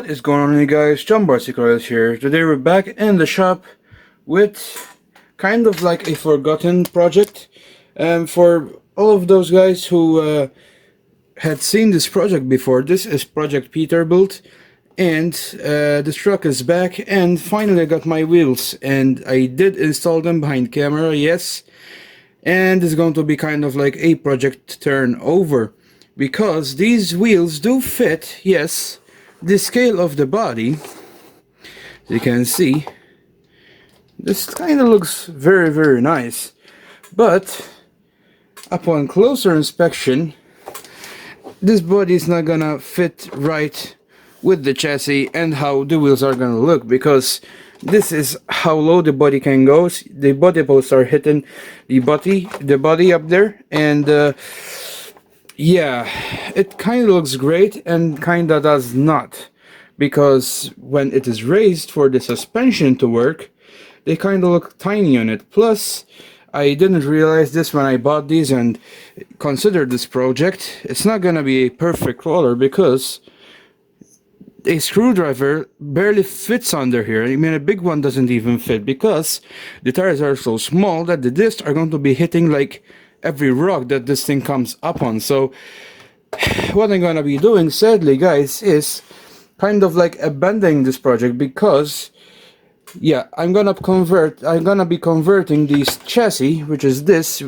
What is going on, you guys? John Barsicoils here. Today we're back in the shop with kind of like a forgotten project. For all of those guys who had seen this project before, this is Project Peterbilt, and this truck is back, and finally I got my wheels, and I did install them behind camera, yes, and it's going to be kind of like a project turnover, because these wheels do fit, yes, the scale of the body. As you can see, this kind of looks very nice, but upon closer inspection, this body is not gonna fit right with the chassis and how the wheels are gonna look, because this is how low the body can go. The body posts are hitting the body up there, and yeah, it kind of looks great and kind of does not, because when it is raised for the suspension to work, they kind of look tiny on it. Plus, I didn't realize this when I bought these and considered this project. It's not gonna be a perfect roller because a screwdriver barely fits under here. I mean, a big one doesn't even fit because the tires are so small that the discs are going to be hitting like every rock that this thing comes up on. So what I'm gonna be doing, sadly guys, is kind of like abandoning this project, because yeah, I'm gonna be converting this chassis, which is this,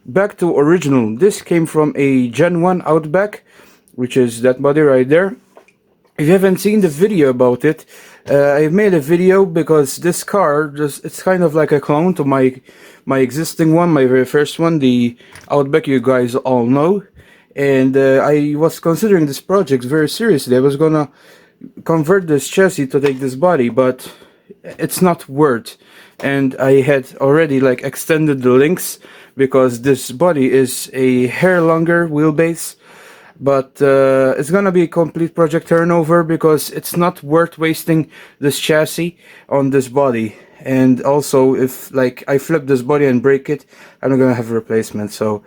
back to original. This came from a Gen 1 Outback, which is that body right there. If you haven't seen the video about it, I've made a video because this car it's kind of like a clone to my existing one, my very first one, the Outback, you guys all know. And I was considering this project very seriously. I was gonna convert this chassis to take this body, but it's not worth. And I had already like extended the links because this body is a hair longer wheelbase. But it's gonna be a complete project turnover because it's not worth wasting this chassis on this body. And also, if like I flip this body and break it, I'm not gonna have a replacement. So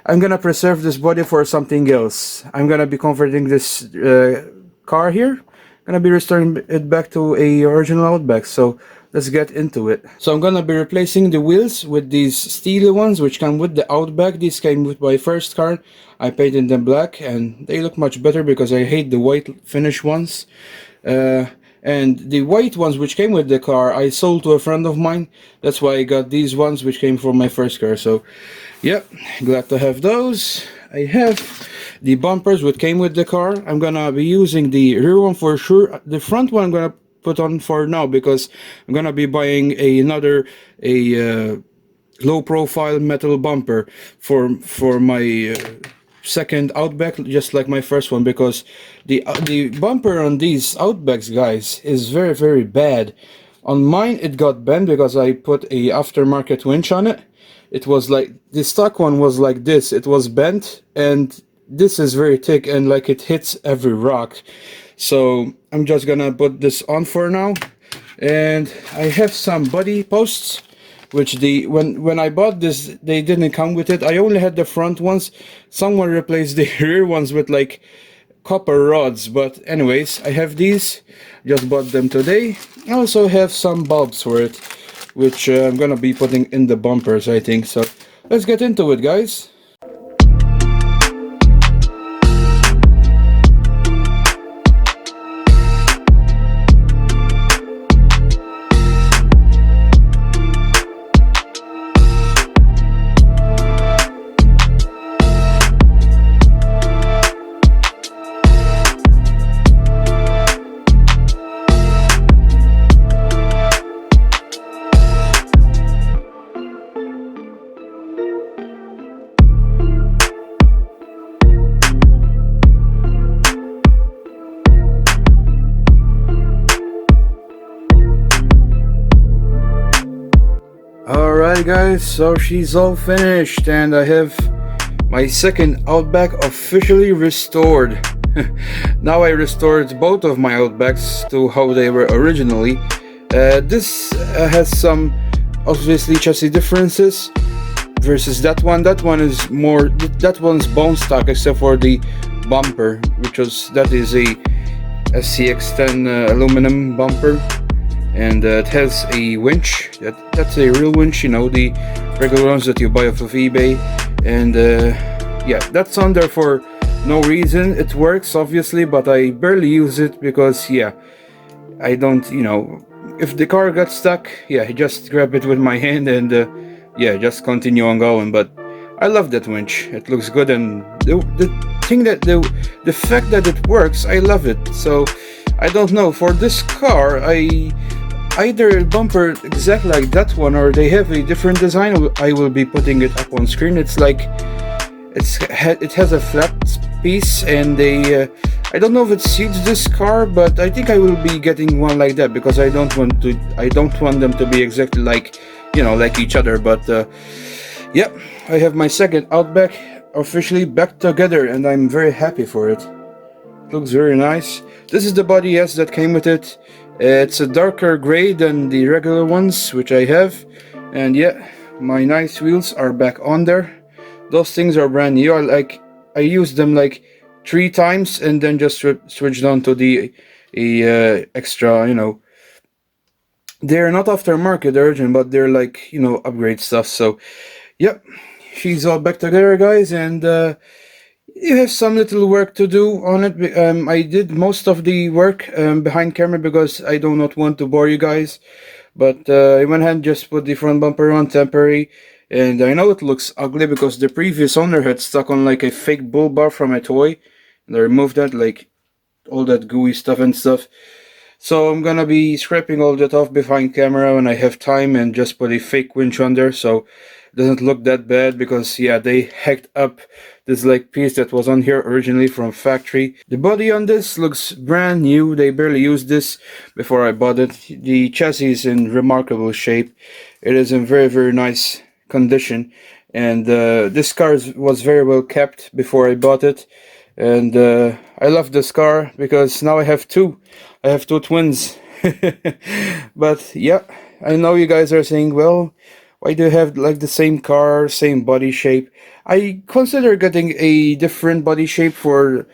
I'm gonna preserve this body for something else. I'm gonna be converting this car here. Gonna be restoring it back to a original Outback. So let's get into it. So I'm gonna be replacing the wheels with these steel ones which come with the Outback. These came with my first car. I painted them black and they look much better because I hate the white finish ones. And the white ones which came with the car I sold to a friend of mine. That's why I got these ones which came from my first car. So yep, glad to have those. I have the bumpers which came with the car. I'm gonna be using the rear one for sure. The front one I'm gonna put on for now because I'm gonna be buying another low profile metal bumper for my second Outback, just like my first one, because the bumper on these Outbacks, guys, is very bad. On mine it got bent because I put a aftermarket winch on it. It was like the stock one was like this, it was bent, and this is very thick and like it hits every rock. So I'm just gonna put this on for now. And I have some body posts which when I bought this they didn't come with it. I only had the front ones. Someone replaced the rear ones with like copper rods, but anyways, I have these, just bought them today. I also have some bulbs for it, which I'm gonna be putting in the bumpers, I think. So let's get into it, guys. Alright guys, so she's all finished and I have my second Outback officially restored. Now I restored both of my Outbacks to how they were originally. This has some obviously chassis differences versus that one. That one's bone stock except for the bumper, that is a SCX10 aluminum bumper, and it has a winch. That's a real winch, you know, the regular ones that you buy off of eBay. And yeah, that's on there for no reason. It works obviously, but I barely use it because yeah, I don't, you know, if the car got stuck, yeah, I just grab it with my hand and yeah, just continue on going. But I love that winch. It looks good, and the thing that the fact that it works, I love it. So I don't know, for this car, I either a bumper exactly like that one, or they have a different design. I will be putting it up on screen. It's like it has a flat piece, and they I don't know if it suits this car, but I think I will be getting one like that because I don't want them to be exactly like, you know, like each other. But yep, I have my second Outback officially back together, and I'm very happy for it. Looks very nice. This is the body, yes, that came with it. It's a darker gray than the regular ones, which I have. And yeah, my nice wheels are back on there. Those things are brand new. I used them like 3 times and then just switched on to the extra, you know. They're not aftermarket original, but they're like, you know, upgrade stuff. So yep, she's all back together, guys, and you have some little work to do on it. I did most of the work behind camera because I do not want to bore you guys. But I went ahead and just put the front bumper on temporary. And I know it looks ugly because the previous owner had stuck on like a fake bull bar from a toy. And I removed that, like all that gooey stuff and stuff. So I'm gonna be scraping all that off behind camera when I have time and just put a fake winch on there, so it doesn't look that bad, because yeah, they hacked up this like piece that was on here originally from factory. The body on this looks brand new. They barely used this before I bought it. The chassis is in remarkable shape. It is in very nice condition, and this car was very well kept before I bought it. And I love this car because now I have two twins. But yeah, I know you guys are saying, well, why do you have like the same car, same body shape? I consider getting a different body shape for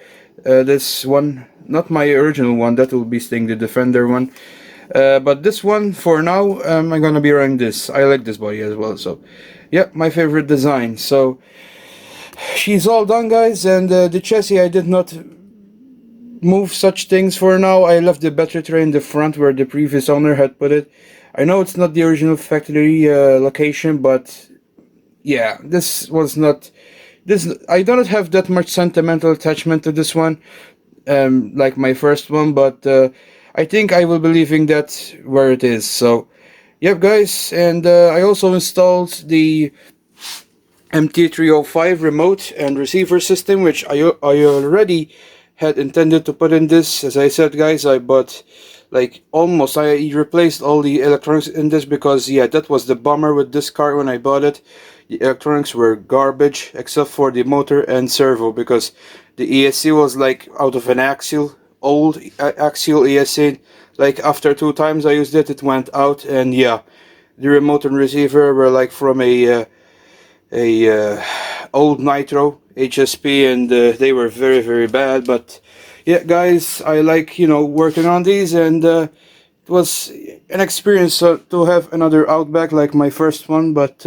this one, not my original one, that will be staying the Defender one. But this one, for now, I'm gonna be running this. I like this body as well, so yeah, my favorite design. So she's all done, guys, and the chassis, I did not move such things for now. I left the battery tray in the front where the previous owner had put it. I know it's not the original factory location, but yeah, this was not this. I don't have that much sentimental attachment to this one, like my first one, but I think I will be leaving that where it is. So yep, guys, and I also installed the MT305 remote and receiver system, which I already had intended to put in this. As I said, guys, I bought like almost, I replaced all the electronics in this because yeah, that was the bummer with this car when I bought it. The electronics were garbage except for the motor and servo, because the ESC was like out of an old axial ESC. Like after 2 times I used it, it went out, and yeah, the remote and receiver were like from a old Nitro HSP, and they were very bad. But yeah, guys, I like, you know, working on these, and it was an experience to have another Outback like my first one. But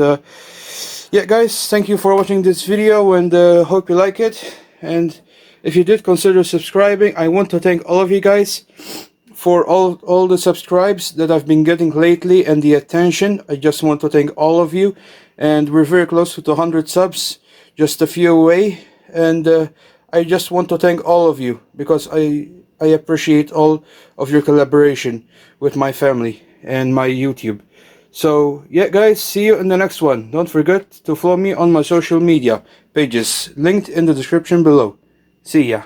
yeah, guys, thank you for watching this video, and hope you like it. And if you did, consider subscribing. I want to thank all of you guys for all the subscribes that I've been getting lately and the attention. I just want to thank all of you, and we're very close to 100 subs, just a few away. And I just want to thank all of you because I appreciate all of your collaboration with my family and my YouTube. So yeah, guys, see you in the next one. Don't forget to follow me on my social media pages, linked in the description below. See ya.